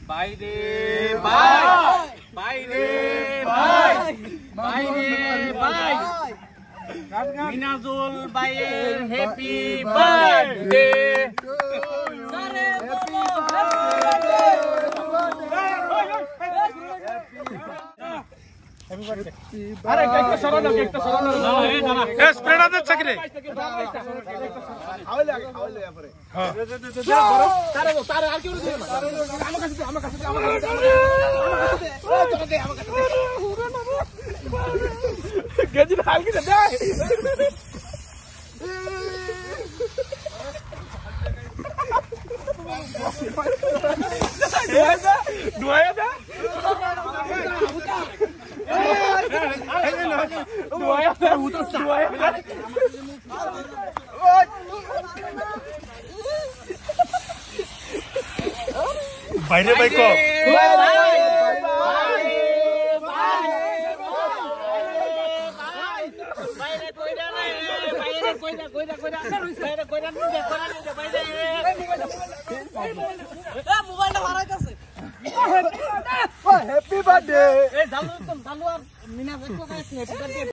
বাইরে ভাই বাইরে ভাই বাইরে ভাই মিনাজুল ভাইয়ের হ্যাপি বার্থডে আরে কেকটা সরানো না এ স্প্রেডার দে চাকরি খাওয়ালে পরে হ্যাঁ তারে আর কি বলছিস আমার কাছে গেজি হাল কি দে দুয়া দে বাইরে বাইক হ্যাপি বার্থডে